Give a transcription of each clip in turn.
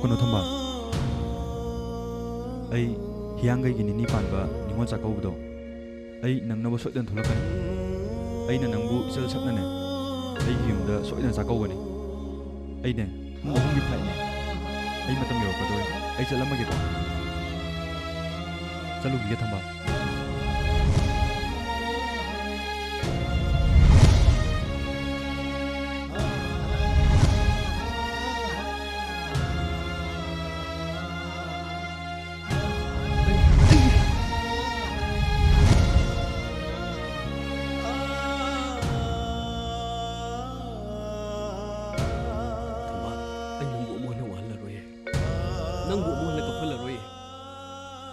ꯀꯞꯀꯅꯣ ꯊꯝꯕꯥꯜ ꯑꯩ ꯍꯤꯌꯥꯡꯒꯩꯒꯤ ꯅꯤꯅꯤ ꯄꯥꯟꯕ ꯅꯤꯉꯣꯜ ꯆꯥꯛꯀꯧꯕꯗꯣ ꯑꯩ ꯅꯪꯅꯕ ꯁꯣꯏꯗꯅ ꯊꯣꯛꯂꯛꯀꯅꯤ ꯑꯩꯅ ꯅꯪꯕꯨ ꯏꯆꯜ ꯁꯛꯅꯅꯦ ꯑꯩꯒꯤ ꯌꯨꯝꯗ ꯁꯣꯏꯗꯅ ꯆꯥꯛꯀꯧꯒꯅꯤ ꯑꯩꯅꯦ ꯄꯨꯡ 3ꯒꯤ ꯐ꯭ꯂꯥꯏꯠꯅꯦ ꯑꯩ ꯃꯇꯝ ꯌꯧꯔꯛꯀꯗꯧꯔꯦ ꯑꯩ ꯆꯠꯂꯝꯃꯒꯦꯀꯣ ꯆꯠꯂꯨꯈꯤꯒꯦ ꯊꯝꯕꯥꯜ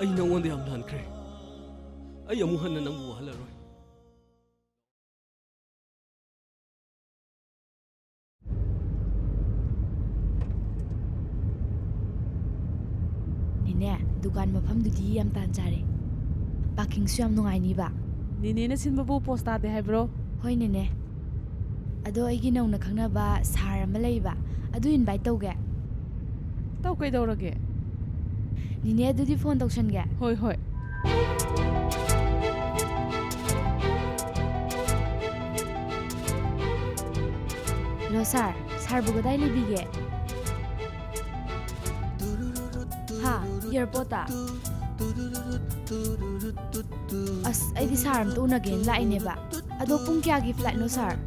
ꯑꯩ ꯅꯪꯉꯣꯟꯗ ꯌꯥꯝ ꯂꯥꯟꯈ꯭ꯔꯦ ꯑꯩ ꯑꯃꯨꯛ ꯍꯟꯅ ꯅꯪꯕꯨ ꯋꯥꯍꯜꯂꯔꯣꯏ ꯅꯤꯅꯦ ꯗꯨꯀꯥꯟ ꯃꯐꯝꯗꯨꯗꯤ ꯌꯥꯝ ꯇꯥꯟ ꯆꯥꯔꯦ ꯄꯥꯔꯀꯤꯡꯁꯨ ꯌꯥꯝ ꯅꯨꯡꯉꯥꯏꯅꯤꯕ ꯅꯤꯅꯦꯅ ꯁꯤꯟꯕꯕꯨ ꯄꯣꯁ ꯇꯥꯗꯦ ꯍꯥꯏꯕ꯭ꯔꯣ ꯍꯣꯏ ꯅꯤꯅꯦ ꯑꯗꯣ ꯑꯩꯒꯤ ꯅꯧꯅ ꯈꯪꯅꯕ ꯁꯥꯔ ꯑꯃ ꯂꯩꯕ ꯑꯗꯨ ꯏꯟꯚꯥꯏꯠ ꯇꯧꯒꯦ ꯇꯧ ꯀꯩꯗꯧꯔꯒꯦ ꯅꯤꯅꯦ ꯑꯗꯨꯗꯤ ꯐꯣꯟ ꯇꯧꯁꯟꯒꯦ ꯍꯣꯏ ꯍꯣꯏ ꯍꯜꯂꯣ ꯁꯥꯔ ꯁꯥꯔꯕꯨ ꯀꯗꯥꯏ ꯂꯩꯕꯤꯒꯦ ꯍꯥ ꯏꯌꯥꯔꯄꯣꯔꯠꯇ ꯑꯁ ꯑꯩꯗꯤ ꯁꯥꯔ ꯑꯝꯇ ꯎꯅꯒꯦꯅ ꯂꯥꯛꯏꯅꯦꯕ ꯑꯗꯣ ꯄꯨꯡ ꯀꯌꯥꯒꯤ ꯐ꯭ꯂꯥꯏꯠꯅꯣ ꯁꯥꯔ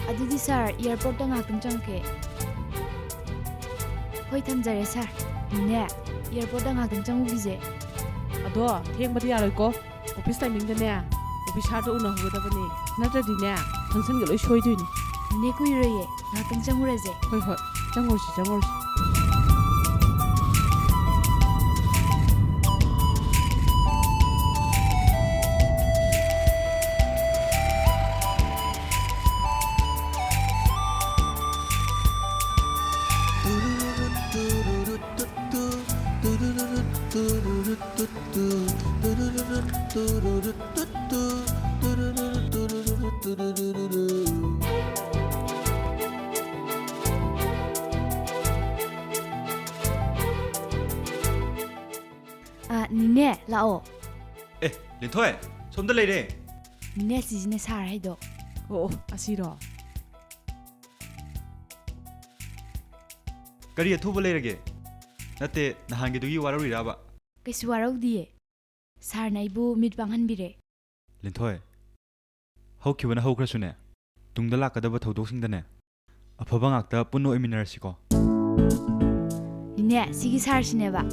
ꯑꯗꯨꯗꯤ ꯁꯥꯔ ꯏꯌꯥꯔꯄꯣꯔꯠꯇ ꯉꯥꯛꯇꯪ ꯆꯪꯉꯛꯀꯦ ꯍꯣꯏ ꯊꯝꯖꯔꯦ ꯁꯥꯔ ꯅꯤꯅꯦ ꯏꯌꯥꯔꯄꯣꯔꯠꯇ ꯉꯥꯛꯇꯪ ꯆꯪꯉꯨꯈꯤꯁꯦ ꯑꯗꯣ ꯊꯦꯡꯕꯗꯤ ꯌꯥꯔꯣꯏꯀꯣ ꯑꯣꯐꯤꯁ ꯇꯥꯏꯃꯤꯡꯗꯅꯦ ꯑꯣꯐꯤꯁꯥꯔꯗ ꯎꯅꯍꯧꯒꯗꯕꯅꯦ ꯅꯠꯇ꯭ꯔꯗꯤꯅꯦ ꯐꯪꯁꯟꯒ ꯂꯣꯏ ꯁꯣꯏꯗꯣꯏꯅꯤ ꯅꯤꯅꯦ ꯀꯨꯏꯔꯣꯏꯌꯦ ꯉꯥꯛꯇꯪ ꯆꯪꯉꯨꯔꯁꯦ ꯍꯣꯏ ꯍꯣꯏ ꯆꯪꯉꯨꯔꯁꯤ ꯆꯪꯉꯨꯔꯁꯤ ꯅꯤꯅꯦ ꯂꯥꯛꯑꯣ ꯂꯤꯟꯊꯣꯏ ꯁꯣꯝꯗ ꯂꯩꯔꯦ ꯅꯤꯅꯦ ꯁꯤꯁꯤꯅꯦ ꯁꯥꯔ ꯍꯥꯏꯗꯣ ꯑꯣ ꯑꯁꯤꯔꯣ ꯀꯔꯤ ꯑꯊꯨꯕ ꯂꯩꯔꯒꯦ ꯅꯠꯇꯦ ꯅꯍꯥꯟꯒꯤꯗꯨꯒꯤ ꯋꯥꯔꯧꯔꯤꯔꯕ ꯀꯩꯁꯨ ꯋꯥꯔꯧꯗꯤꯌꯦ ꯁꯥꯔꯅ ꯑꯩꯕꯨ ꯃꯤꯠ ꯄꯥꯡꯍꯟꯕꯤꯔꯦ ꯂꯤꯟꯊꯣꯏ ꯍꯧꯈꯤꯕꯅ ꯍꯧꯈ꯭ꯔꯁꯨꯅꯦ ꯇꯨꯡꯗ ꯂꯥꯛꯀꯗꯕ ꯊꯧꯗꯣꯛꯁꯤꯡꯗꯅꯦ ꯑꯐꯕ ꯉꯥꯛꯇ ꯄꯨꯟꯅ ꯑꯣꯏꯃꯤꯟꯅꯔꯁꯤꯀꯣ ꯅꯤꯅꯦ ꯁꯤꯒꯤ ꯁꯥꯔꯁꯤꯅꯦꯕ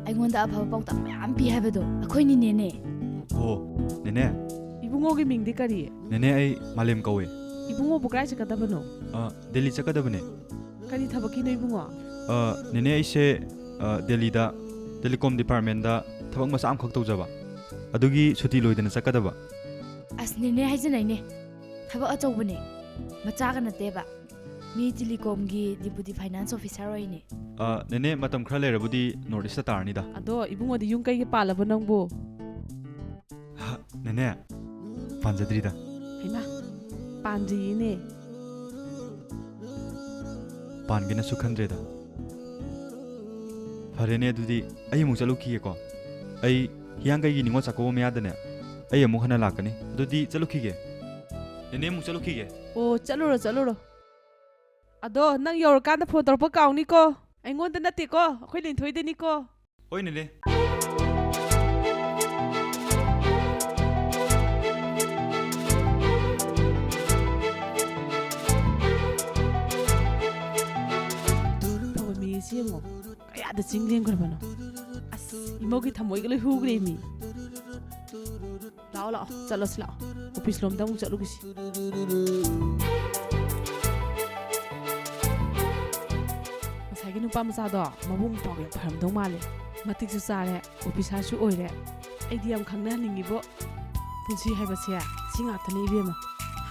ꯑꯩꯉꯣꯟꯗ ꯑꯐꯕ ꯄꯥꯎꯇꯥꯛ ꯃꯌꯥꯝ ꯄꯤ ꯍꯥꯏꯕꯗꯣ ꯑꯩꯈꯣꯏ ꯅꯤꯅꯦꯅꯦ ꯑꯣ ꯅꯦꯅꯦ ꯏꯕꯨꯡꯉꯣꯒꯤ ꯃꯤꯡꯗꯤ ꯀꯔꯤ ꯅꯦꯅꯦ ꯑꯩ ꯃꯥꯂꯦꯝ ꯀꯧꯋꯦ ꯏꯕꯨꯡꯉꯣꯕꯨ ꯀꯗꯥꯏ ꯆꯠꯀꯗꯕꯅꯣ ꯗꯦꯜꯂꯤ ꯆꯠꯀꯗꯕꯅꯦ ꯀꯔꯤ ꯊꯕꯛꯀꯤꯅꯣ ꯏꯕꯨꯡꯉꯣ ꯅꯦꯅꯦ ꯑꯩꯁꯦ ꯗꯦꯜꯂꯤꯗ ꯇꯦꯂꯤꯀꯣꯝ ꯗꯤꯄꯥꯔꯠꯃꯦꯟꯗ ꯊꯕꯛ ꯃꯆꯥ ꯑꯃꯈꯛ ꯇꯧꯖꯕ ꯑꯗꯨꯒꯤ ꯁꯨꯇꯤ ꯂꯣꯏꯗꯅ ꯆꯠꯀꯗꯕ ꯑꯁ ꯅꯤꯅꯦ ꯍꯥꯏꯖꯅꯩꯅꯦ ꯊꯕꯛ ꯑꯆꯧꯕꯅꯦ ꯃꯆꯥꯒ ꯅꯠꯇꯦꯕ ꯃꯤ ꯇꯦꯂꯤꯀꯣꯝꯒꯤ ꯗꯤꯄꯨꯇꯤ ꯐꯥꯏꯅꯥꯟꯁ ꯑꯣꯐꯤꯁꯥꯔ ꯑꯣꯏꯅꯦ ꯅꯦꯅꯦ ꯃꯇꯝ ꯈꯔ ꯂꯩꯔꯕꯨꯗꯤ ꯅꯣꯔꯠ ꯏꯁꯇ ꯇꯥꯔꯅꯤꯗ ꯑꯗꯣ ꯏꯕꯨꯡꯉꯣꯗꯤ ꯌꯨꯝ ꯀꯩꯒꯤ ꯄꯥꯜꯂꯕ ꯅꯪꯕꯨ ꯅꯦꯅꯦ ꯄꯥꯟꯖꯗ꯭ꯔꯤꯗ ꯍꯩꯃꯥ ꯄꯥꯟꯗ꯭ꯔꯤꯌꯦꯅꯦ ꯄꯥꯟꯒꯦꯅꯁꯨ ꯈꯟꯗ꯭ꯔꯦꯗ ꯐꯔꯦꯅꯦ ꯑꯗꯨꯗꯤ ꯑꯩ ꯑꯃꯨꯛ ꯆꯠꯂꯨꯈꯤꯒꯦꯀꯣ ꯑꯩ ꯍꯤꯌꯥꯡꯒꯩꯒꯤ ꯅꯤꯉꯣꯜ ꯆꯥꯛꯀꯧꯕ ꯃꯌꯥꯗꯅꯦ ꯑꯩ ꯑꯃꯨꯛ ꯍꯟꯅ ꯂꯥꯛꯀꯅꯤ ꯑꯗꯨꯗꯤ ꯆꯠꯂꯨꯈꯤꯒꯦ ꯅꯦꯅꯦ ꯑꯃꯨꯛ ꯆꯠꯂꯨꯈꯤꯒꯦ ꯑꯣ ꯆꯠꯂꯨꯔꯣ ꯆꯠꯂꯨꯔꯣ ꯑꯗꯣ ꯅꯪ ꯌꯧꯔꯀꯥꯟꯗ ꯐꯣꯟ ꯇꯧꯔꯛꯄ ꯀꯥꯎꯅꯤꯀꯣ ꯑꯩꯉꯣꯟꯗ ꯅꯠꯇꯦꯀꯣ ꯑꯩꯈꯣꯏ ꯂꯤꯟꯊꯣꯏꯗꯅꯤꯀꯣ ꯍꯣꯏ ꯅꯦꯅꯦ ꯐꯕ ꯃꯤꯁꯤ ꯌꯦꯡꯉꯣ ꯀꯌꯥꯗ ꯆꯤꯡ ꯂꯦꯝꯈ꯭ꯔꯕꯅꯣ ꯑꯁ ꯏꯃꯧꯒꯤ ꯊꯃꯣꯏꯒ ꯂꯣꯏ ꯍꯨꯈ꯭ꯔꯦ ꯃꯤ ꯂꯥꯛꯑꯣ ꯂꯥꯛꯑꯣ ꯆꯠꯂꯁꯤ ꯂꯥꯛꯑꯣ ꯑꯣꯐꯤꯁ ꯂꯣꯝꯗ ꯑꯃꯨꯛ ꯆꯠꯂꯨꯒꯤꯁꯤ ꯉꯁꯥꯏꯒꯤ ꯅꯨꯄꯥ ꯃꯆꯥꯗꯣ ꯃꯕꯨꯡ ꯃꯧꯄ꯭ꯥꯎ ꯌꯥꯝ ꯐꯔꯝꯗꯧ ꯃꯥꯜꯂꯦ ꯃꯇꯤꯛꯁꯨ ꯆꯥꯔꯦ ꯑꯣꯐꯤꯁꯥꯔꯁꯨ ꯑꯣꯏꯔꯦ ꯑꯩꯗꯤ ꯌꯥꯝ ꯈꯪꯅꯍꯟꯅꯤꯡꯉꯤꯕꯣ ꯄꯨꯟꯁꯤ ꯍꯥꯏꯕꯁꯦ ꯁꯤ ꯉꯥꯛꯇꯅꯦ ꯏꯕꯦꯝꯃ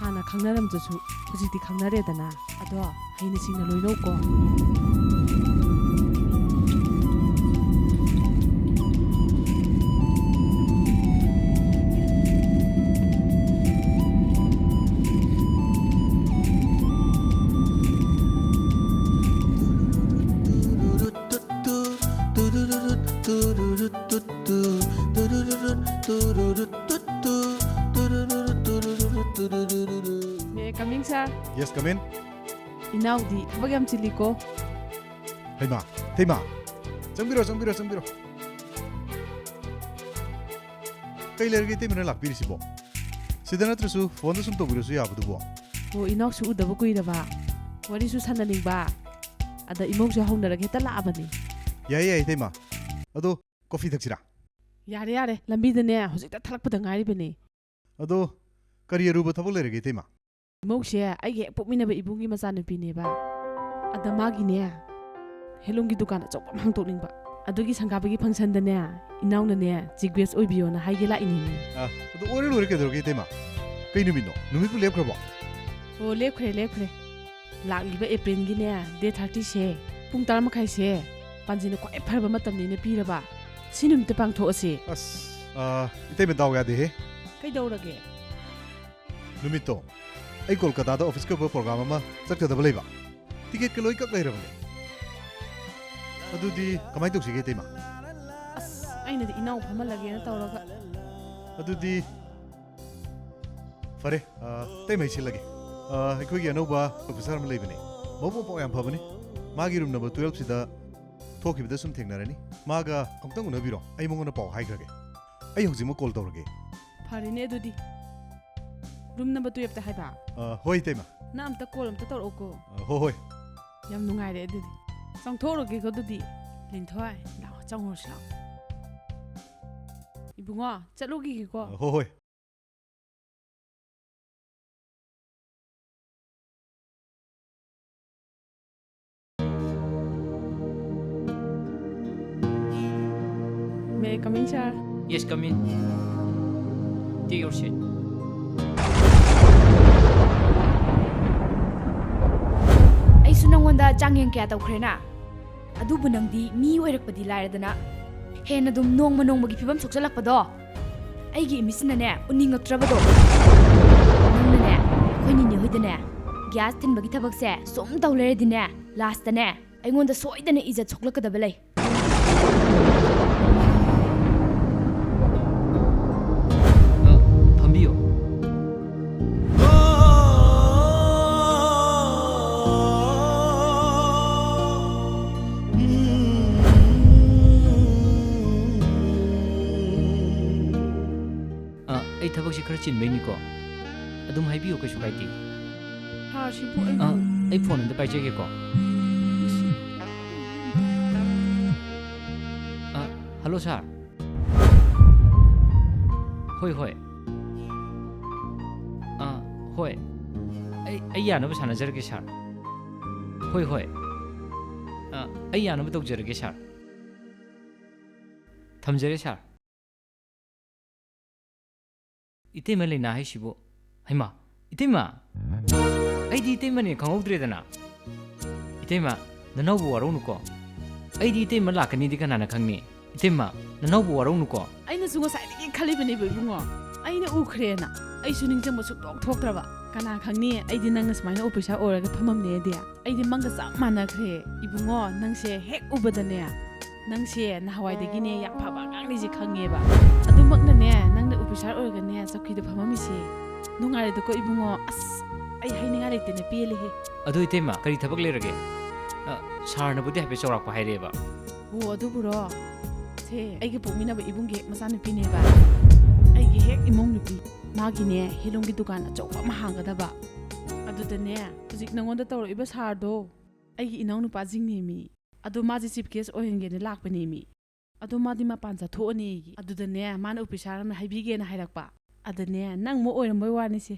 ꯍꯥꯟꯅ ꯈꯪꯅꯔꯝꯗ꯭ꯔꯁꯨ ꯍꯧꯖꯤꯛꯇꯤ ꯈꯪꯅꯔꯦꯗꯅ ꯑꯗꯣ ꯍꯩꯅ ꯁꯤꯡꯅ ꯂꯣꯏꯅꯧꯀꯣ May I come in, sir? Yes, come in. Inaudi, thaba yam chili ko. Hey ma, Changbiro. Kay lergi te mana lakpiri sibo. Sidana trusu phone da sum tobiro su yabudubo. O inaw su udaba kuiraba. Wari su sananing ba. Ada imong su haunarag heta laabani. Yai te ma. Ado coffee thaksira. Yare, lambi dane, hojikta thalakpada ngairibani. Ado kari aruba thabo lergi te ma. Imong se aige pokminaba ibungi machanupi ba. Ada magi ne. Helungi dukan achok hangtokningba. Adugi sangabagi function dane inaw ne jigwes oibiyo na haigela inini. Ado ore lore ke dorgi te ma. Kay numino, numipu lepkrabo. O lepkhre. Lagliba April gi ne day 30 se. Pung tar makhai se. Panjina kwai pharba matamni ne piraba. Sinum te pangtho ase. Ite me daw ya de he. Kai daurage. Numito. Ai Kolkata da office ka program ama chakta da balaiba. Ticket ke loi kak leirabane. Adudi kamai tok sige te ma. Aina di inaw phamalage na tawraga. Adudi fare te mai silage. Akhoi anouba officer ma leibane. Momo po yam phabane. Magi room number 12 sida thokibda sum thengnarani. Maga amtang unabiro. Ai mongona paw haigrage. Ai hojimo call tawrage. Farine adudi. Room number 12 ta haiba. Hoi te ma. Na amta call amta tawroko. Hoi. Yam nungaire adudi. Changthoroge ko adudi. Linthoi law changhorsa. Ibunga chatlogi ko. Hoi. May I come in, sir? Yes, come in. Take your seat. ꯑꯩꯁꯨ ꯅꯪꯉꯣꯟꯗ ꯆꯥꯡꯌꯦꯡ ꯀꯌꯥ ꯇꯧꯈ꯭ꯔꯦꯅ ꯑꯗꯨꯕꯨ ꯅꯪꯗꯤ ꯃꯤ ꯑꯣꯏꯔꯛꯄꯗꯤ ꯂꯥꯏꯔꯗꯅ ꯍꯦꯟꯅ ꯑꯗꯨꯝ ꯅꯣꯡꯃꯒꯤ ꯐꯤꯕꯝ ꯁꯣꯛꯆꯜꯂꯛꯄꯗꯣ ꯑꯩꯒꯤ ꯏꯃꯤꯠꯁꯤꯅꯅꯦ ꯎꯅꯤꯡꯉꯛꯇ꯭ꯔꯕꯗꯣ ꯅꯪꯅꯅꯦ ꯑꯩꯈꯣꯏ ꯅꯤꯅꯦ ꯍꯣꯏꯗꯅꯦ ꯒ꯭ꯌꯥꯁ ꯊꯤꯟꯕꯒꯤ ꯊꯕꯛꯁꯦ ꯁꯨꯝ ꯇꯧ ꯂꯩꯔꯗꯤꯅꯦ ꯂꯥꯁꯇꯅꯦ ꯑꯩꯉꯣꯟꯗ ꯁꯣꯏꯗꯅ ꯏꯖꯠ ꯁꯣꯛꯂꯛꯀꯗꯕ ꯂꯩ ꯐꯝꯕꯤꯌꯣ. ꯑꯩ ꯊꯕꯛꯁꯤ ꯈꯔ ꯆꯤꯟꯕꯩꯅꯤꯀꯣ. ꯑꯗꯨꯝ ꯍꯥꯏꯕꯤꯌꯨ ꯀꯩꯁꯨ ꯀꯥꯏꯗꯦ. ꯁꯥꯔꯁꯤꯕꯨ ꯑꯩ ꯐꯣꯟ ꯑꯝꯇ ꯄꯥꯏꯖꯒꯦꯀꯣ. ꯍꯜꯂꯣ ꯁꯥꯔ. ꯍꯣꯏ. ꯍꯣꯏ. ꯑꯩ ꯌꯥꯅꯕ ꯁꯥꯟꯅꯖꯔꯒꯦ ꯁꯥꯔ. ꯍꯣꯏ. ꯑꯩ ꯌꯥꯅꯕ ꯇꯧꯖꯔꯒꯦ ꯁꯥꯔ. ꯊꯝꯖꯔꯦ ꯁꯥꯔ. 이때만 레나 하시고 하이마 이때만 아이디 이때만에 강호드레다나 이때만 너너부 와로누고 아이디 이때만 라카니디가 나나 강니 이때만 너너부 와로누고 ꯑꯩꯅꯁꯨ ꯉꯁꯥꯏꯗꯒꯤ ꯈꯜꯂꯤꯕꯅꯦꯕ ꯏꯕꯨꯡꯉꯣ ꯑꯩꯅ ꯎꯈ꯭ꯔꯦꯅ ꯑꯩꯁꯨ ꯅꯤꯡꯁꯤꯡꯕ ꯁꯨꯛꯊꯣꯛ ꯊꯣꯛꯇ꯭ꯔꯕ ꯀꯅꯥ ꯈꯪꯅꯤ ꯑꯩꯗꯤ ꯅꯪꯅ ꯁꯨꯃꯥꯏꯅ ꯑꯣꯐꯤꯁꯥꯔ ꯑꯣꯏꯔꯒ ꯐꯝꯃꯝꯅꯦꯗꯤ ꯑꯩꯗꯤ ꯃꯪꯒ ꯆꯞ ꯃꯥꯟꯅꯈ꯭ꯔꯦ ꯏꯕꯨꯡꯉꯣ ꯅꯪꯁꯦ ꯍꯦꯛ ꯎꯕꯗꯅꯦ ꯅꯪꯁꯦ ꯅꯍꯥꯟꯋꯥꯏꯗꯒꯤꯅꯦ ꯌꯥꯝ ꯐꯕ ꯑꯉꯥꯡꯅꯤꯁꯦ ꯈꯪꯉꯦꯕ ꯑꯗꯨꯃꯛꯅꯅꯦ ꯅꯪꯅ ꯑꯣꯐꯤꯁꯥꯔ ꯑꯣꯏꯔꯒꯅꯦ ꯆꯧꯀꯤꯗ ꯐꯝꯃꯝꯃꯤꯁꯦ ꯅꯨꯡꯉꯥꯏꯔꯦꯗꯀꯣ ꯏꯕꯨꯡꯉꯣ ꯑꯁ ꯑꯩ ꯍꯥꯏꯅꯤꯡꯉꯥꯏ ꯂꯩꯇꯦꯅꯦ ꯄꯦꯜꯂꯦꯍꯦ ꯑꯗꯨ ꯏꯇꯩꯃ ꯀꯔꯤ ꯊꯕꯛ ꯂꯩꯔꯒꯦ ꯁꯥꯔꯅꯕꯨꯗꯤ ꯍꯥꯏꯐꯦꯠ ꯆꯥꯎꯔꯥꯛꯄ ꯍꯥꯏꯔꯛꯑꯦꯕ ꯑꯣ ꯑꯗꯨꯕꯨꯔꯣ ꯁꯦ ꯑꯩꯒ ꯄꯣꯛꯃꯤꯟꯅꯕ ꯏꯕꯨꯡꯒꯤ ꯍꯦꯛ ꯃꯆꯥꯅꯨꯄꯤꯅꯦꯕ ꯑꯩꯒꯤ ꯍꯦꯛ ꯏꯃꯧ ꯅꯨꯄꯤ ꯃꯥꯒꯤꯅꯦ ꯍꯦꯂꯣꯡꯒꯤ ꯗꯨꯀꯥꯟ ꯑꯆꯧꯕ ꯑꯃ ꯍꯥꯡꯒꯗꯕ ꯑꯗꯨꯗꯅꯦ ꯍꯧꯖꯤꯛ ꯅꯉꯣꯟꯗ ꯇꯧꯔꯛꯏꯕ ꯁꯥꯔꯗꯣ ꯑꯩꯒꯤ ꯏꯅꯥꯎ ꯅꯨꯄꯥꯁꯤꯡꯅꯦꯃꯤ ꯑꯗꯣ ꯃꯥꯁꯦ ꯆꯤꯐ ꯒꯦꯁ ꯑꯣꯏꯍꯟꯒꯦꯅ ꯂꯥꯛꯄꯅꯦꯃꯤ ꯑꯗꯣ ꯃꯥꯗꯤ ꯃꯄꯥꯟ ꯆꯠꯊꯣꯛꯑꯅꯤ ꯑꯗꯨꯗꯅꯦ ꯃꯥꯅ ꯑꯣꯐꯤꯁꯥꯔ ꯑꯃ ꯍꯥꯏꯕꯤꯒꯦꯅ ꯍꯥꯏꯔꯛꯄ ꯑꯗꯅꯦ ꯅꯪ ꯃꯨꯛ ꯑꯣꯏꯔꯝꯕꯩ ꯋꯥꯅꯤꯁꯦ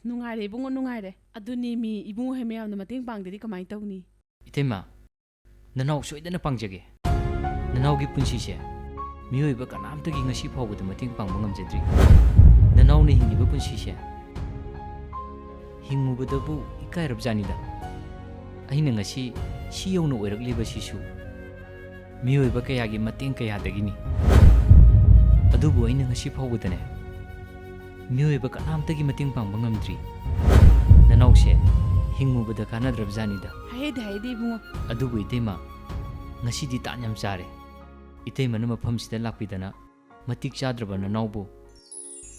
ꯅꯨꯡꯉꯥꯏꯔꯦ ꯏꯕꯨꯡꯉꯣ ꯅꯨꯡꯉꯥꯏꯔꯦ ꯑꯗꯨꯅꯤ ꯃꯤ ꯏꯕꯨꯡꯉꯣ ꯍꯣꯏ ꯃꯌꯥꯝꯅ ꯃꯇꯦꯡ ꯄꯥꯡꯗꯗꯤ ꯀꯃꯥꯏꯅ ꯇꯧꯅꯤ 이때마 너나ው 소이다나 빵저게 너나우기 분시세 미호이바 까남뜨기 ngasi 파우부터 마팅 빵 방감제드리 너나우네 힝이바 분시세 힝무부더부 이까이럽자니다 아이는 ngasi 시용노 오이럭리바 시수 미호이바 까야기 마팅 까야다기니 아두부 아이는 ngasi 파우부더네 미호이바 까남뜨기 마팅 빵 방감드리 너나우세 힝무부더 가나드럽자니다 하이디 이붕어 ꯑꯗꯨꯕꯨ ꯏꯇꯩꯃ ꯉꯁꯤꯗꯤ ꯇꯥꯟ ꯌꯥꯝ ꯆꯥꯔꯦ ꯏꯇꯩꯃꯅ ꯃꯐꯝꯁꯤꯗ ꯂꯥꯛꯄꯤꯗꯅ ꯃꯇꯤꯛ ꯆꯥꯗ꯭ꯔꯕ ꯅꯅꯥꯎꯕꯨ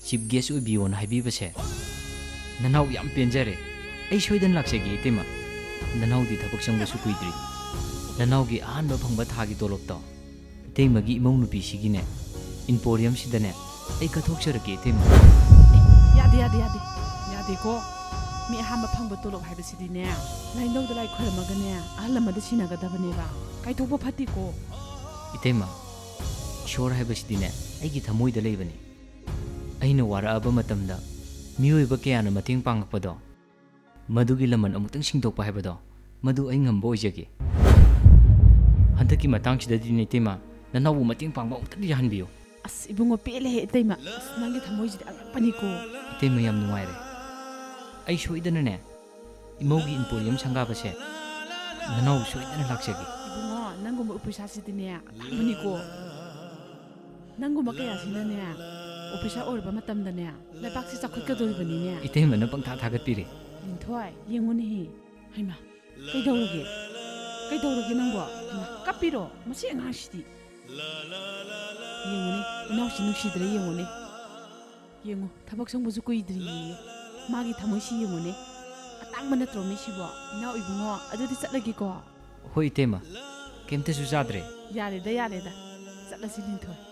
ꯆꯤꯞ ꯒꯦꯁ ꯑꯣꯏꯕꯤꯌꯣꯅ ꯍꯥꯏꯕꯤꯕꯁꯦ ꯅꯅꯥꯎ ꯌꯥꯝ ꯄꯦꯟꯖꯔꯦ ꯑꯩ ꯁꯣꯏꯗꯅ ꯂꯥꯛꯆꯒꯦ ꯏꯇꯩꯃ ꯅꯅꯥꯎꯗꯤ ꯊꯕꯛ ꯆꯪꯕꯁꯨ ꯀꯨꯏꯗ꯭ꯔꯤ ꯅꯅꯥꯎꯒꯤ ꯑꯍꯥꯟꯕ ꯐꯪꯕ ꯊꯥꯒꯤ ꯇꯣꯂꯣꯞꯇꯣ ꯏꯇꯩꯃꯒꯤ ꯏꯃꯧ ꯅꯨꯄꯤꯁꯤꯒꯤꯅꯦ ꯏꯟꯄꯣꯔꯤꯌꯝꯁꯤꯗꯅꯦ ꯑꯩ ꯀꯠꯊꯣꯛꯆꯔꯒꯦ ꯏꯇꯩꯃ ꯌꯥꯗꯦ ꯌꯥꯗꯦ ꯌꯥꯗꯦ ꯌꯥꯗꯦꯀꯣ ꯃꯤ ꯑꯍꯥꯟꯕ ꯐꯪꯕ ꯇꯣꯂꯣꯞ ꯍꯥꯏꯕꯁꯤꯗꯤꯅꯦ ꯂꯥꯏꯅꯧꯗ ꯂꯥꯏ ꯈꯣꯏꯔꯝꯃꯒꯅꯦ ꯑꯍꯜ ꯂꯃꯟꯗ ꯁꯤꯟꯅꯒꯗꯕꯅꯦꯕ ꯀꯥꯏꯊꯣꯛꯄ ꯐꯠꯇꯦꯀꯣ ꯏꯇꯩꯃ ꯏꯁꯣꯔ ꯍꯥꯏꯕꯁꯤꯗꯤꯅꯦ ꯑꯩꯒꯤ ꯊꯃꯣꯏꯗ ꯂꯩꯕꯅꯤ ꯑꯩꯅ ꯋꯥꯔꯛꯑꯕ ꯃꯇꯝꯗ ꯃꯤꯑꯣꯏꯕ ꯀꯌꯥꯅ ꯃꯇꯦꯡ ꯄꯥꯡꯉꯛꯄꯗꯣ ꯃꯗꯨꯒꯤ ꯂꯃꯟ ꯑꯃꯨꯛꯇꯪ ꯁꯤꯡꯗꯣꯛꯄ ꯍꯥꯏꯕꯗꯣ ꯃꯗꯨ ꯑꯩ ꯉꯝꯕ ꯑꯣꯏꯖꯒꯦ ꯍꯟꯗꯛꯀꯤ ꯃꯇꯥꯡꯁꯤꯗꯗꯤ ꯏꯇꯩꯃ ꯅꯅꯥꯎꯕꯨ ꯃꯇꯦꯡ ꯄꯥꯡꯕ ꯑꯃꯨꯛꯇꯪ ꯌꯥꯍꯟꯕꯤꯌꯨ ꯑꯁ ꯏꯕꯨꯡꯉꯣ ꯄꯦꯜꯂꯦꯍꯦ ꯏꯇꯩꯃ ꯑꯁ ꯅꯪꯒꯤ ꯊꯃꯣꯏꯁꯤꯗꯤ ꯑꯉꯛꯄꯅꯤꯀꯣ ꯏꯇꯩꯃ ꯌꯥꯝ ꯅꯨꯡꯉꯥꯏꯔꯦ ꯑꯩ ꯁꯣꯏꯗꯅꯅꯦ ꯏꯃꯧꯒꯤ ꯏꯟꯄꯣꯔꯤꯌꯝ ꯁꯪꯒꯥꯕꯁꯦ ꯅꯅꯥꯎ ꯁꯣꯏꯗꯅ ꯂꯥꯛꯆꯒꯦ ꯏꯕꯨꯡꯉꯣ ꯅꯪꯒꯨꯝꯕ ꯎꯄꯩꯁꯥꯁꯤꯗꯤꯅꯦ ꯑꯇꯥꯡꯕꯅꯤꯀꯣ ꯅꯪꯒꯨꯝꯕ ꯀꯌꯥꯁꯤꯅꯅꯦ ꯑꯣꯐꯤꯁꯥꯔ ꯑꯣꯏꯔꯕ ꯃꯇꯝꯗꯅꯦ ꯂꯩꯕꯥꯛꯁꯤ ꯆꯥꯎꯈꯠꯀꯗꯧꯔꯤꯕꯅꯤꯅꯦ ꯏꯇꯩꯃꯅ ꯄꯪꯊꯥ ꯊꯥꯒꯠꯄꯤꯔꯦ ꯂꯤꯟꯊꯣꯏ ꯌꯦꯡꯉꯨꯅꯦꯍꯦ ꯍꯩꯃꯥ ꯀꯩꯗꯧꯔꯒꯦ ꯀꯩꯗꯧꯔꯒꯦ ꯅꯪꯕꯣ ꯍꯩꯃꯥ ꯀꯞꯄꯤꯔꯣ ꯃꯁꯤ ꯑꯉꯥꯡꯁꯤꯗꯤ ꯌꯦꯡꯉꯨꯅꯦ ꯏꯅꯥꯎꯁꯤ ꯅꯨꯡꯁꯤꯗ꯭ꯔꯦ ꯌꯦꯡꯉꯨꯅꯦ ꯌꯦꯡꯉꯨ ꯊꯕꯛ ꯆꯪꯕꯁꯨ ꯀꯨꯏꯗ꯭ꯔꯤꯌꯦ ꯃꯥꯒꯤ ꯊꯃꯣꯏꯁꯤ ꯌꯦꯡꯉꯨꯅꯦ ꯑꯇꯥꯡꯕ ꯅꯠꯇ꯭ꯔꯣ ꯃꯤꯁꯤꯕꯣ ꯏꯅꯥꯎ ꯏꯕꯨꯡꯉꯣ ꯑꯗꯨꯗꯤ ꯆꯠꯂꯒꯦꯀꯣ ꯍꯣꯏ ꯏꯇꯩꯃ ꯀꯩꯝꯇꯁꯨ ꯆꯥꯗ꯭ꯔꯦ ꯌꯥꯔꯦꯗ ꯆꯠꯂꯁꯤ ꯂꯤꯟꯊꯣꯏ